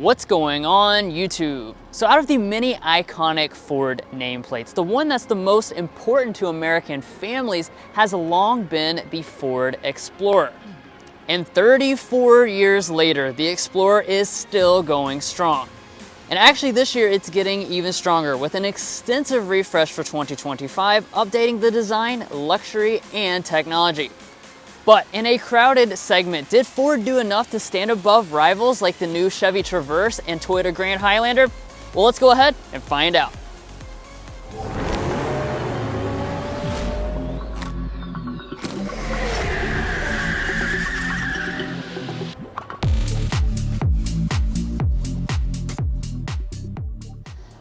What's going on YouTube? So out of the many iconic Ford nameplates, the one that's the most important to American families has long been the Ford Explorer. And 34 years later, the Explorer is still going strong. And actually this year it's getting even stronger with an extensive refresh for 2025, updating the design, luxury, and technology. But in a crowded segment, did Ford do enough to stand above rivals like the new Chevy Traverse and Toyota Grand Highlander? Well, let's go ahead and find out.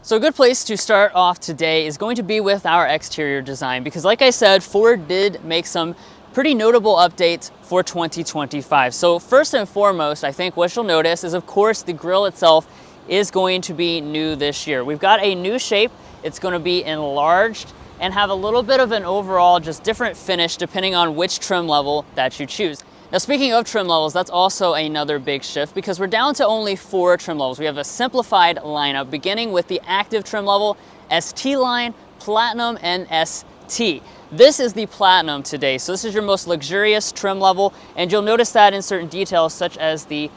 So a good place to start off today is going to be with our exterior design because like I said, Ford did make some pretty notable updates for 2025. So first and foremost, I think what you'll notice is of course the grille itself is going to be new this year. We've got a new shape. It's going to be enlarged and have a little bit of an overall just different finish depending on which trim level that you choose. Now speaking of trim levels, that's also another big shift because we're down to only 4 trim levels. We have a simplified lineup beginning with the active trim level, ST line, Platinum, and ST. This is the Platinum today, so this is your most luxurious trim level, and you'll notice that in certain details such as the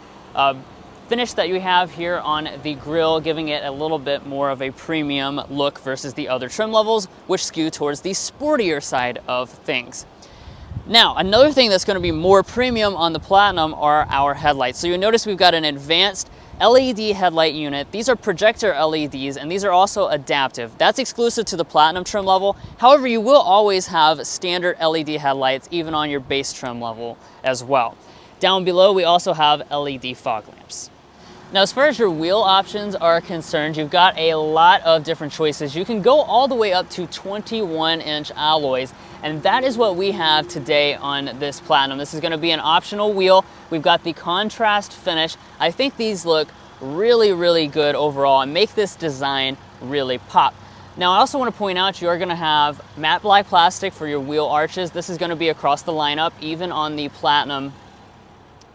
finish that you have here on the grille, giving it a little bit more of a premium look versus the other trim levels, which skew towards the sportier side of things. Now, another thing that's going to be more premium on the Platinum are our headlights. So you'll notice we've got an advanced LED headlight unit. These are projector LEDs and these are also adaptive. That's exclusive to the Platinum trim level. However, you will always have standard LED headlights even on your base trim level as well. Down below, we also have LED fog lamps. Now, as far as your wheel options are concerned, you've got a lot of different choices. You can go all the way up to 21-inch alloys, and that is what we have today on this Platinum. This is going to be an optional wheel. We've got the contrast finish. I think these look really good overall and make this design really pop. Now, I also want to point out you are going to have matte black plastic for your wheel arches. This is going to be across the lineup, even on the Platinum.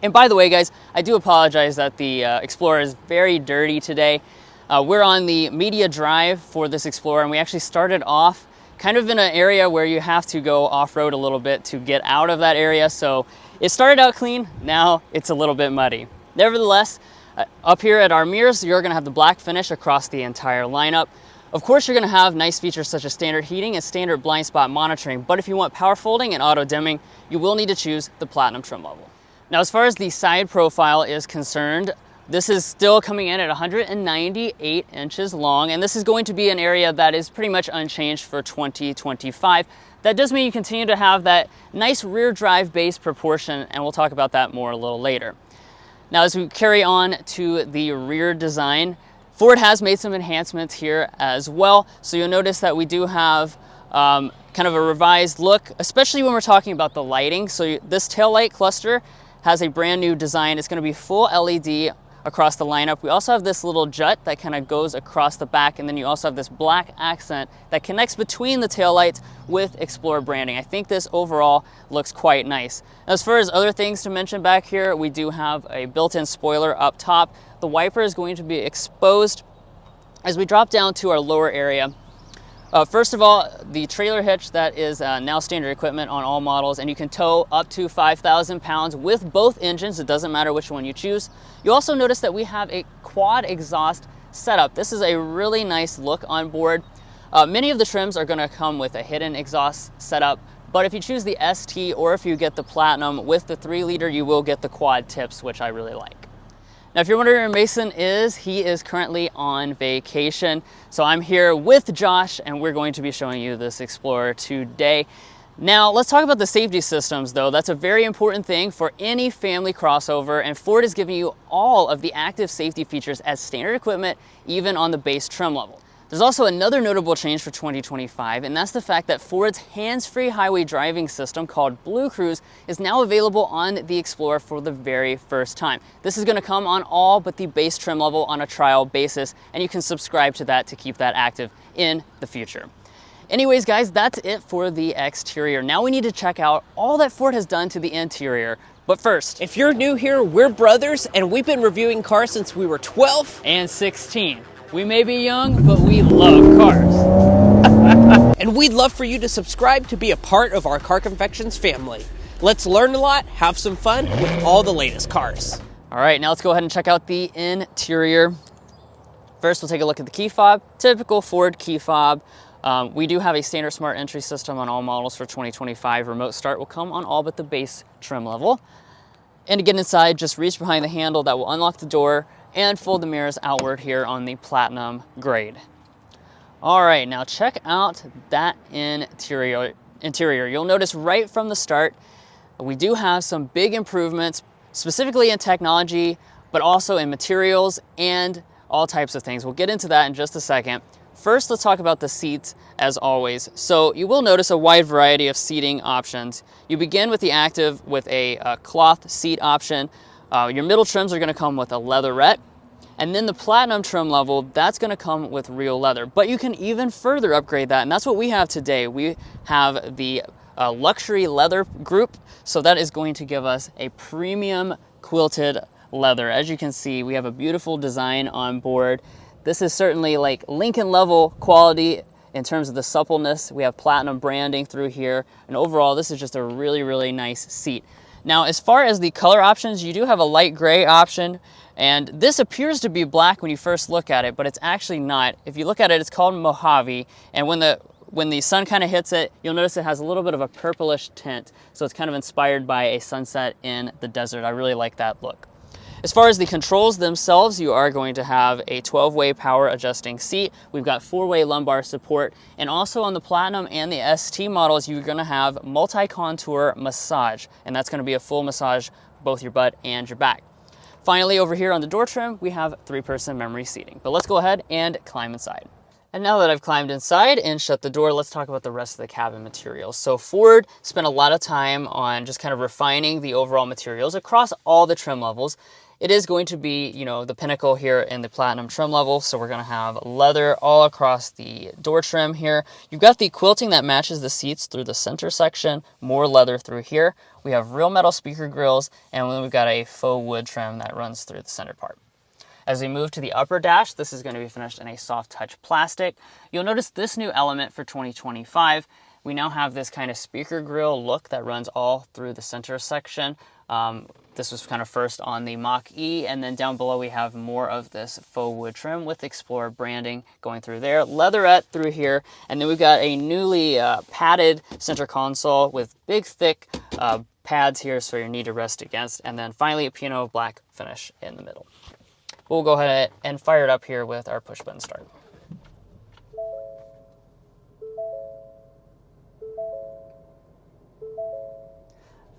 And by the way, guys, I do apologize that the Explorer is very dirty today. We're on the media drive for this Explorer, and we actually started off kind of in an area where you have to go off-road a little bit to get out of that area. So it started out clean, now it's a little bit muddy. Nevertheless, up here at our mirrors, you're gonna have the black finish across the entire lineup. Of course, you're gonna have nice features such as standard heating and standard blind spot monitoring, but if you want power folding and auto dimming, you will need to choose the Platinum trim level. Now, as far as the side profile is concerned, this is still coming in at 198 inches long, and this is going to be an area that is pretty much unchanged for 2025. That does mean you continue to have that nice rear drive base proportion, and we'll talk about that more a little later. Now, as we carry on to the rear design, Ford has made some enhancements here as well. So you'll notice that we do have kind of a revised look, especially when we're talking about the lighting. So this taillight cluster has a brand new design. It's going to be full LED across the lineup. We also have this little jut that kind of goes across the back, and then you also have this black accent that connects between the taillights with Explorer branding. I think this overall looks quite nice. As far as other things to mention back here, we do have a built-in spoiler up top. The wiper is going to be exposed. As we drop down to our lower area, first of all, the trailer hitch that is now standard equipment on all models, and you can tow up to 5,000 pounds with both engines. It doesn't matter which one you choose. You also notice that we have a quad exhaust setup. This is a really nice look on board. Many of the trims are going to come with a hidden exhaust setup, but if you choose the ST or if you get the Platinum with the 3-liter, you will get the quad tips, which I really like. Now, if you're wondering where Mason is, he is currently on vacation. So I'm here with Josh, and we're going to be showing you this Explorer today. Now, let's talk about the safety systems, though. That's a very important thing for any family crossover, and Ford is giving you all of the active safety features as standard equipment, even on the base trim level. There's also another notable change for 2025, and that's the fact that Ford's hands-free highway driving system called Blue Cruise is now available on the Explorer for the very first time. This is going to come on all but the base trim level on a trial basis, and you can subscribe to that to keep that active in the future. Anyways, guys, that's it for the exterior. Now we need to check out all that Ford has done to the interior. But first, If you're new here, we're brothers, and we've been reviewing cars since we were 12 and 16. We may be young, but we love cars. and we'd love for you to subscribe to be a part of our Car Confections family. Let's learn a lot, have some fun with all the latest cars. All right, now let's go ahead and check out the interior. First, we'll take a look at the key fob. Typical Ford key fob. We do have a standard smart entry system on all models for 2025. Remote start will come on all but the base trim level. And to get inside, just reach behind the handle that will unlock the door and fold the mirrors outward here on the Platinum grade. All right, now check out that interior. You'll notice right from the start, we do have some big improvements, specifically in technology, but also in materials and all types of things. We'll get into that in just a second. First, let's talk about the seats as always. So you will notice a wide variety of seating options. You begin with the Active with a cloth seat option. Your middle trims are gonna come with a leatherette. And then the Platinum trim level, that's gonna come with real leather. But you can even further upgrade that, and that's what we have today. We have the luxury leather group, so that is going to give us a premium quilted leather. As you can see, we have a beautiful design on board. This is certainly like Lincoln level quality in terms of the suppleness. We have Platinum branding through here, and overall this is just a really, really nice seat. Now, as far as the color options, you do have a light gray option, and this appears to be black when you first look at it, but it's actually not. If you look at it, it's called Mojave, and when the sun kind of hits it, you'll notice it has a little bit of a purplish tint, so it's kind of inspired by a sunset in the desert. I really like that look. As far as the controls themselves, you are going to have a 12-way power adjusting seat. We've got 4-way lumbar support, and also on the Platinum and the ST models, you're gonna have multi-contour massage, and that's gonna be a full massage, both your butt and your back. Finally, over here on the door trim, we have 3-person memory seating. But let's go ahead and climb inside. And now that I've climbed inside and shut the door, let's talk about the rest of the cabin materials. So Ford spent a lot of time on just kind of refining the overall materials across all the trim levels. It is going to be, you know, the pinnacle here in the Platinum trim level. So we're going to have leather all across the door trim here. You've got the quilting that matches the seats through the center section, more leather through here. We have real metal speaker grills, and then we've got a faux wood trim that runs through the center part. As we move to the upper dash, this is going to be finished in a soft touch plastic. You'll notice this new element for 2025. We now have this kind of speaker grill look that runs all through the center section. This was kind of first on the Mach-E, and then down below we have more of this faux wood trim with Explorer branding going through there, leatherette through here, and then we've got a newly padded center console with big thick pads here so your knee to rest against, and then finally a piano black finish in the middle. We'll go ahead and fire it up here with our push button start.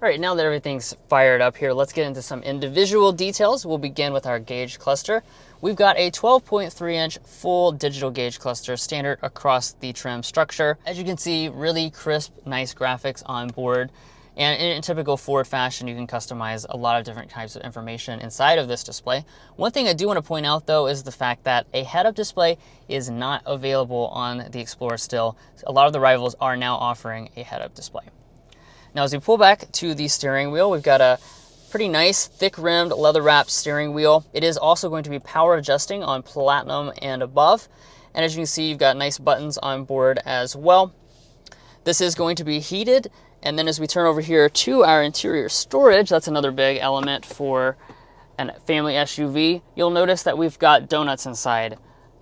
All right, now that everything's fired up here, let's get into some individual details. We'll begin with our gauge cluster. We've got a 12.3-inch full digital gauge cluster standard across the trim structure. As you can see, really crisp, nice graphics on board. And in typical Ford fashion, you can customize a lot of different types of information inside of this display. One thing I do want to point out though is the fact that a head-up display is not available on the Explorer still. A lot of the rivals are now offering a head-up display. Now as we pull back to the steering wheel, we've got a pretty nice thick-rimmed leather-wrapped steering wheel. It is also going to be power adjusting on Platinum and above. And as you can see, you've got nice buttons on board as well. This is going to be heated. And then as we turn over here to our interior storage, that's another big element for a family SUV. You'll notice that we've got donuts inside.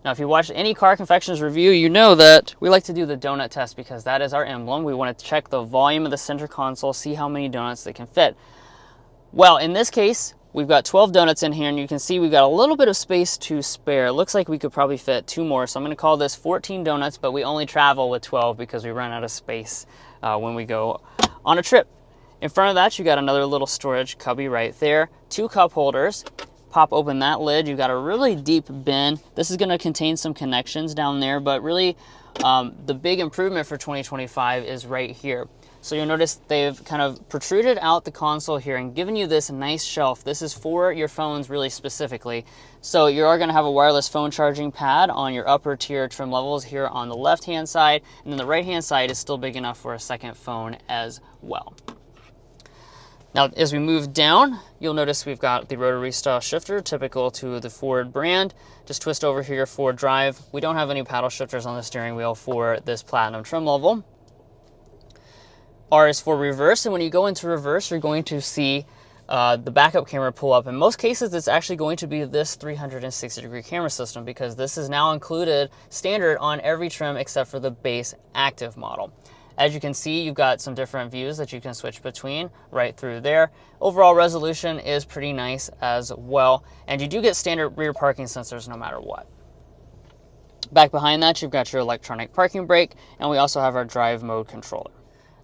Now, if you watch any Car Confections review, you know that we like to do the donut test because that is our emblem. We want to check the volume of the center console, see how many donuts they can fit. Well, in this case, we've got 12 donuts in here, and you can see we've got a little bit of space to spare. It looks like we could probably fit 2 more, so I'm going to call this 14 donuts, but we only travel with 12 because we run out of space when we go on a trip. In front of that, you got another little storage cubby right there, 2 cup holders. Pop open that lid, you've got a really deep bin. This is going to contain some connections down there, but really the big improvement for 2025 is right here. So you'll notice they've kind of protruded out the console here and given you this nice shelf. This is for your phones really specifically. So you are going to have a wireless phone charging pad on your upper tier trim levels here on the left hand side, and then the right hand side is still big enough for a second phone as well. Now, as we move down, you'll notice we've got the rotary style shifter, typical to the Ford brand. Just twist over here, Ford Drive. We don't have any paddle shifters on the steering wheel for this Platinum trim level. R is for reverse, and when you go into reverse, you're going to see the backup camera pull up. In most cases, it's actually going to be this 360-degree camera system, because this is now included standard on every trim except for the base active model. As you can see, you've got some different views that you can switch between right through there. Overall resolution is pretty nice as well, and you do get standard rear parking sensors no matter what. Back behind that, you've got your electronic parking brake, and we also have our drive mode controller.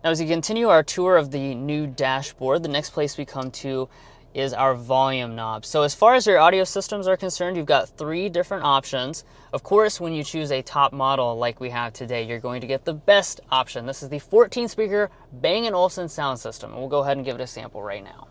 Now, as you continue our tour of the new dashboard, the next place we come to is our volume knob. So as far as your audio systems are concerned, you've got 3 different options. Of course, when you choose a top model like we have today, you're going to get the best option. This is the 14-speaker Bang & Olufsen sound system, and we'll go ahead and give it a sample right now.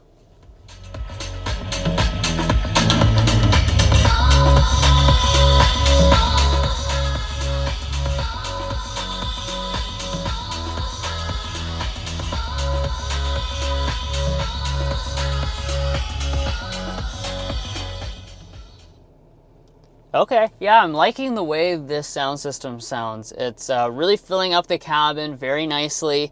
Okay, yeah, I'm liking the way this sound system sounds. It's really filling up the cabin very nicely,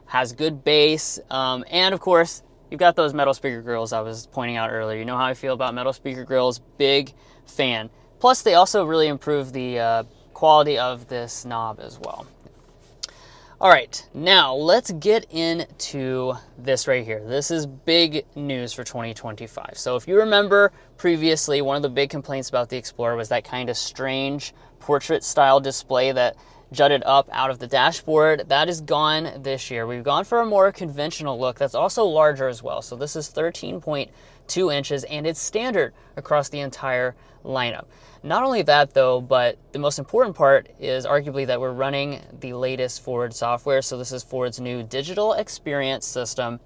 has good bass, and of course, you've got those metal speaker grills I was pointing out earlier. You know how I feel about metal speaker grills, big fan. Plus, they also really improve the quality of this knob as well. All right, now let's get into this right here. This is big news for 2025. So if you remember previously, one of the big complaints about the Explorer was that kind of strange portrait style display that jutted up out of the dashboard. That is gone this year. We've gone for a more conventional look that's also larger as well. So this is 13.2 inches, and it's standard across the entire lineup. Not only that though, but the most important part is arguably that we're running the latest Ford software. So this is Ford's new digital experience system.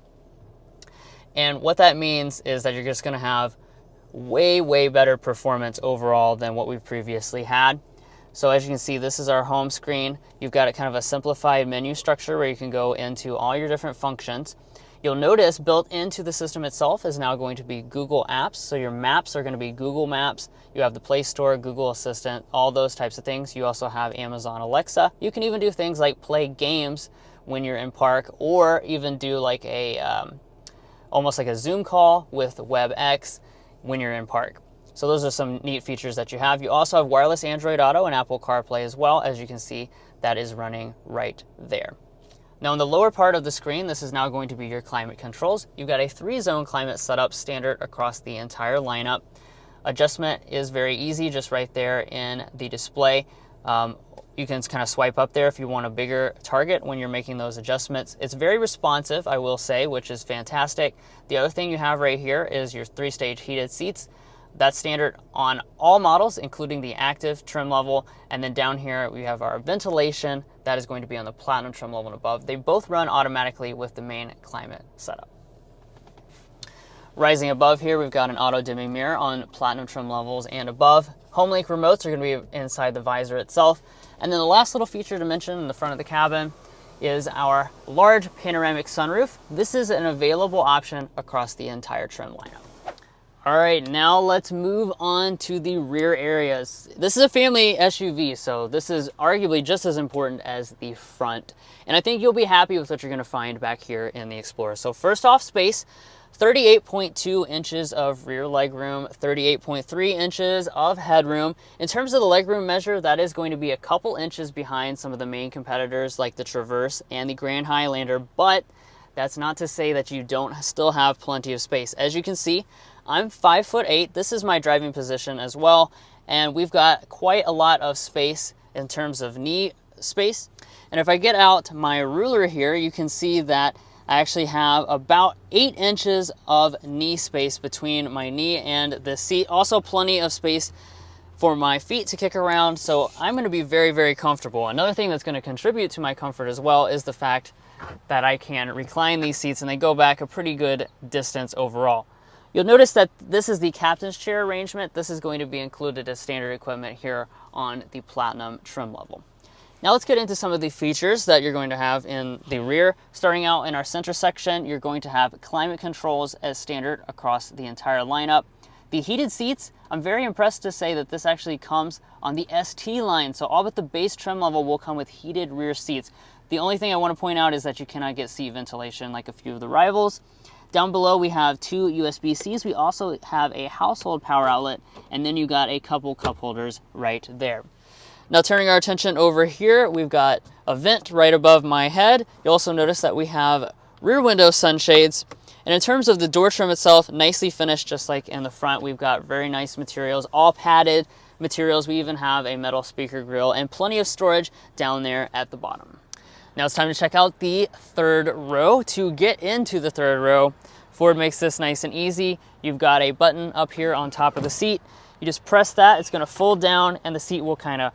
And what that means is that you're just going to have way better performance overall than what we've previously had. So as you can see, this is our home screen. You've got a kind of a simplified menu structure where you can go into all your different functions. You'll notice built into the system itself is now going to be Google Apps. So your maps are going to be Google Maps. You have the Play Store, Google Assistant, all those types of things. You also have Amazon Alexa. You can even do things like play games when you're in park, or even do like a almost like a Zoom call with WebEx when you're in park. So those are some neat features that you have. You also have wireless Android Auto and Apple CarPlay as well. As you can see, that is running right there. Now in the lower part of the screen, this is now going to be your climate controls. You've got a 3-zone climate setup standard across the entire lineup. Adjustment is very easy, just right there in the display. You can kind of swipe up there if you want a bigger target when you're making those adjustments. It's very responsive, I will say, which is fantastic. The other thing you have right here is your 3-stage heated seats. That's standard on all models, including the active trim level. And then down here, we have our ventilation. That is going to be on the Platinum trim level and above. They both run automatically with the main climate setup. Rising above here, we've got an auto dimming mirror on Platinum trim levels and above. HomeLink remotes are going to be inside the visor itself. And then the last little feature to mention in the front of the cabin is our large panoramic sunroof. This is an available option across the entire trim lineup. All right, now let's move on to the rear areas. This is a family SUV, so this is arguably just as important as the front. And I think you'll be happy with what you're gonna find back here in the Explorer. So first off, space, 38.2 inches of rear legroom, 38.3 inches of headroom. In terms of the legroom measure, that is going to be a couple inches behind some of the main competitors like the Traverse and the Grand Highlander, but that's not to say that you don't still have plenty of space. As you can see, I'm 5'8". This is my driving position as well, and we've got quite a lot of space in terms of knee space. And if I get out my ruler here, you can see that I actually have about 8 inches of knee space between my knee and the seat. Also plenty of space for my feet to kick around, so I'm going to be very comfortable. Another thing that's going to contribute to my comfort as well is the fact that I can recline these seats and they go back a pretty good distance overall. You'll notice that this is the captain's chair arrangement. This is going to be included as standard equipment here on the Platinum trim level. Now let's get into some of the features that you're going to have in the rear. Starting out in our center section, you're going to have climate controls as standard across the entire lineup. The heated seats, I'm very impressed to say that this actually comes on the ST line. So all but the base trim level will come with heated rear seats. The only thing I want to point out is that you cannot get seat ventilation like a few of the rivals. Down below we have 2 USB-Cs. We also have a household power outlet, and then you got a couple cup holders right there. Now turning our attention over here, we've got a vent right above my head. You'll also notice that we have rear window sunshades. And in terms of the door trim itself, nicely finished just like in the front. We've got very nice materials, all padded materials. We even have a metal speaker grill and plenty of storage down there at the bottom. Now it's time to check out the third row. To get into the third row, Ford makes this nice and easy. You've got a button up here on top of the seat. You just press that, it's gonna fold down, and the seat will kind of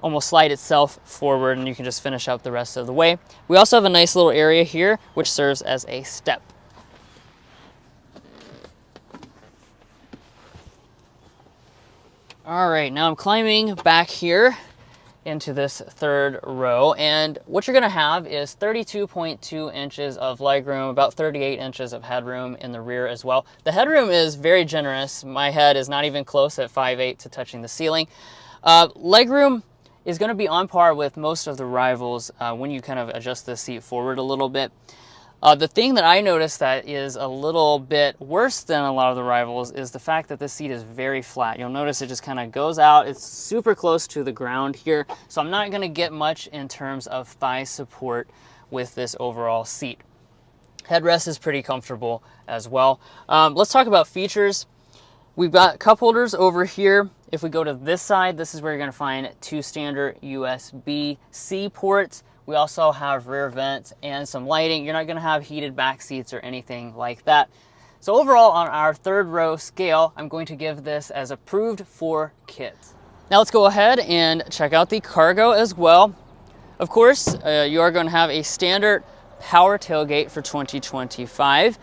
almost slide itself forward, and you can just finish up the rest of the way. We also have a nice little area here which serves as a step. All right, now I'm climbing back here into this third row, and what you're gonna have is 32.2 inches of legroom, about 38 inches of headroom in the rear as well. The headroom is very generous. My head is not even close at 5'8" to touching the ceiling. Legroom is going to be on par with most of the rivals when you kind of adjust the seat forward a little bit. The thing that I noticed that is a little bit worse than a lot of the rivals is the fact that this seat is very flat. You'll notice it just kind of goes out. It's super close to the ground here, so I'm not going to get much in terms of thigh support with this overall seat. Headrest is pretty comfortable as well. Let's talk about features. We've got cup holders over here. If we go to this side, this is where you're going to find 2 standard USB-C ports. We also have rear vents and some lighting. You're not going to have heated back seats or anything like that. So overall, on our third row scale, I'm going to give this as approved for kids. Now let's go ahead and check out the cargo as well. Of course, you are going to have a standard power tailgate for 2025.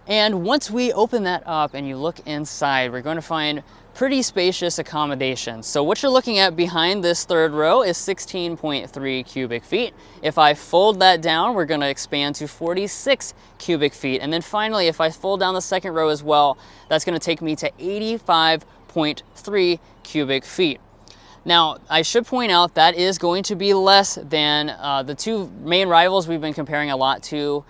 And once we open that up and you look inside, we're going to find pretty spacious accommodations. So what you're looking at behind this third row is 16.3 cubic feet. If I fold that down, we're going to expand to 46 cubic feet. And then finally, if I fold down the second row as well, that's going to take me to 85.3 cubic feet. Now, I should point out that is going to be less than the 2 main rivals we've been comparing a lot to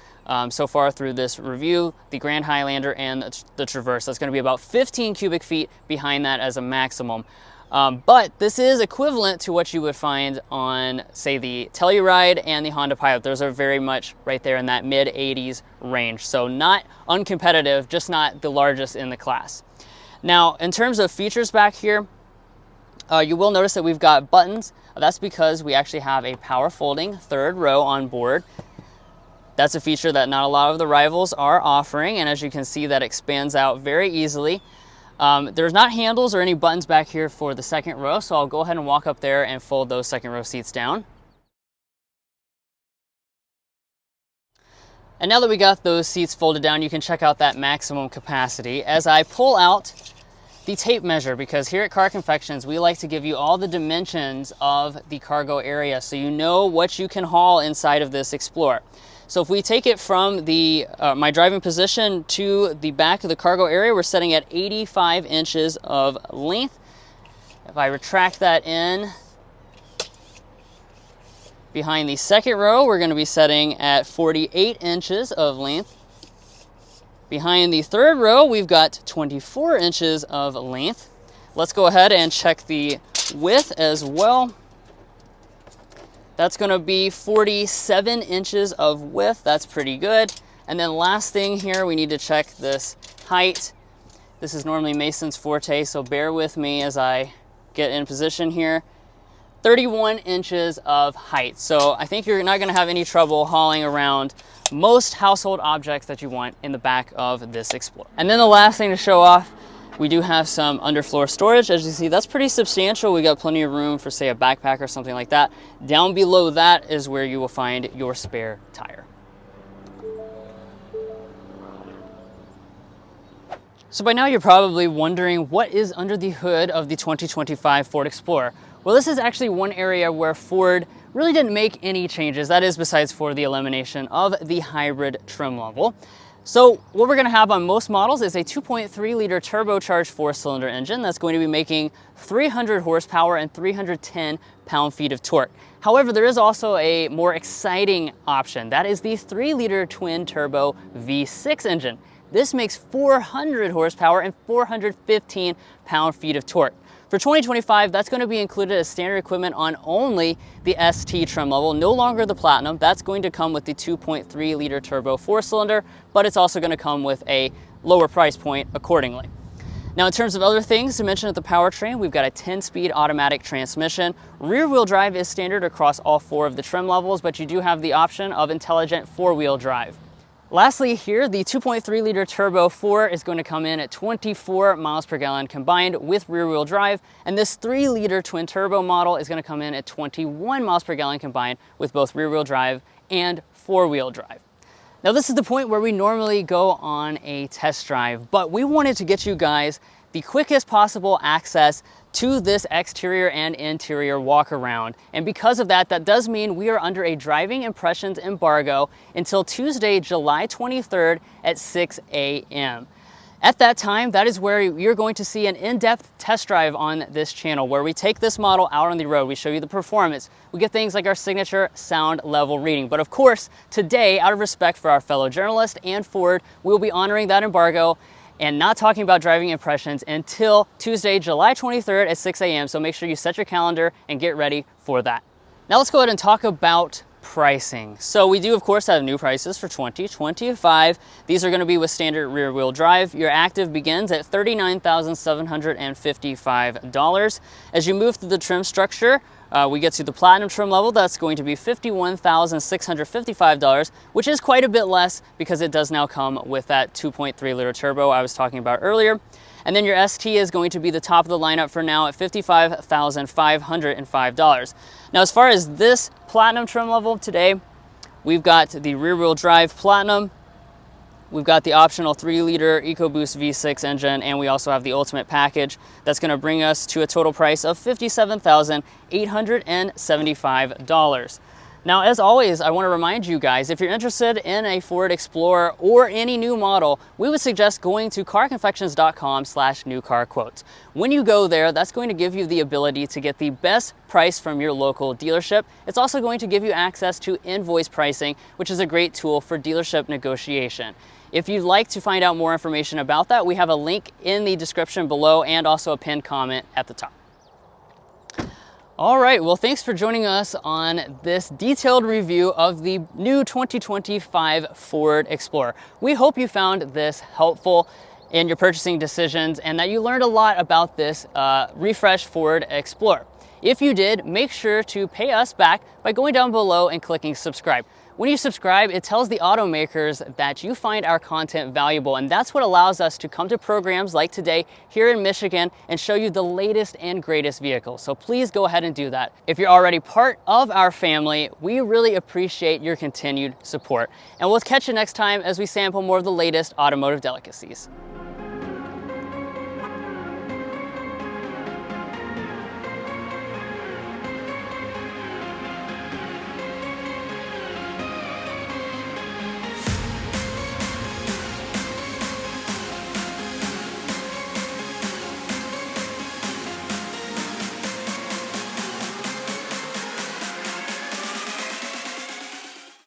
so far through this review, the Grand Highlander and the Traverse. That's going to be about 15 cubic feet behind that as a maximum. But this is equivalent to what you would find on, say, the Telluride and the Honda Pilot. Those are very much right there in that mid-80s range. So not uncompetitive, just not the largest in the class. Now, in terms of features back here, you will notice that we've got buttons. That's because we actually have a power folding third row on board. That's a feature that not a lot of the rivals are offering, and as you can see, that expands out very easily. There's not handles or any buttons back here for the second row, so I'll go ahead and walk up there and fold those second row seats down. And now that we got those seats folded down, you can check out that maximum capacity as I pull out the tape measure, because here at Car Confections, we like to give you all the dimensions of the cargo area so you know what you can haul inside of this Explorer. So if we take it from the my driving position to the back of the cargo area, we're setting at 85 inches of length. If I retract that in behind the second row, we're going to be setting at 48 inches of length. Behind the third row, we've got 24 inches of length. Let's go ahead and check the width as well. That's going to be 47 inches of width. That's pretty good. And then last thing here, we need to check this height. This is normally Mason's forte, so bear with me as I get in position here. 31 inches of height. So I think you're not going to have any trouble hauling around most household objects that you want in the back of this Explorer. And then the last thing to show off, we do have some underfloor storage. As you see, that's pretty substantial. We got plenty of room for, say, a backpack or something like that. Down below that is where you will find your spare tire. So by now you're probably wondering what is under the hood of the 2025 Ford Explorer. Well, this is actually one area where Ford really didn't make any changes. That is besides for the elimination of the hybrid trim level. So what we're gonna have on most models is a 2.3 liter turbocharged 4-cylinder engine that's going to be making 300 horsepower and 310 pound-feet of torque. However, there is also a more exciting option. That is the 3-liter twin-turbo V6 engine. This makes 400 horsepower and 415 pound-feet of torque. For 2025, that's going to be included as standard equipment on only the ST trim level, no longer the Platinum. That's going to come with the 2.3 liter turbo 4-cylinder, but it's also going to come with a lower price point accordingly. Now, in terms of other things to mention at the powertrain, we've got a 10-speed automatic transmission. Rear-wheel drive is standard across all 4 of the trim levels, but you do have the option of intelligent 4-wheel drive. Lastly here, the 2.3 liter turbo 4 is going to come in at 24 miles per gallon combined with rear-wheel drive, and this 3 liter twin turbo model is going to come in at 21 miles per gallon combined with both rear-wheel drive and 4-wheel drive. Now, this is the point where we normally go on a test drive, but we wanted to get you guys the quickest possible access to this exterior and interior walk around. And because of that, that does mean we are under a driving impressions embargo until Tuesday, July 23rd at 6 a.m. At that time, that is where you're going to see an in-depth test drive on this channel where we take this model out on the road. We show you the performance. We get things like our signature sound level reading. But of course, today, out of respect for our fellow journalist and Ford, we'll be honoring that embargo and not talking about driving impressions until Tuesday, July 23rd at 6 a.m. So make sure you set your calendar and get ready for that. Now let's go ahead and talk about pricing. So we do, of course, have new prices for 2025. These are going to be with standard rear-wheel drive. Your active begins at $39,755. As you move through the trim structure, we get to the Platinum trim level. That's going to be $51,655, which is quite a bit less because it does now come with that 2.3 liter turbo I was talking about earlier. And then your ST is going to be the top of the lineup for now at $55,505. Now, as far as this Platinum trim level today, we've got the rear-wheel drive Platinum, we've got the optional 3-liter EcoBoost V6 engine, and we also have the Ultimate package. That's going to bring us to a total price of $57,875. Now, as always, I want to remind you guys, if you're interested in a Ford Explorer or any new model, we would suggest going to carconfections.com/newcarquotes. When you go there, that's going to give you the ability to get the best price from your local dealership. It's also going to give you access to invoice pricing, which is a great tool for dealership negotiation. If you'd like to find out more information about that, we have a link in the description below and also a pinned comment at the top. All right, well, thanks for joining us on this detailed review of the new 2025 Ford Explorer. We hope you found this helpful in your purchasing decisions and that you learned a lot about this refreshed Ford Explorer. If you did, make sure to pay us back by going down below and clicking subscribe. When you subscribe, it tells the automakers that you find our content valuable, and that's what allows us to come to programs like today here in Michigan and show you the latest and greatest vehicles. So please go ahead and do that. If you're already part of our family, we really appreciate your continued support. And we'll catch you next time as we sample more of the latest automotive delicacies.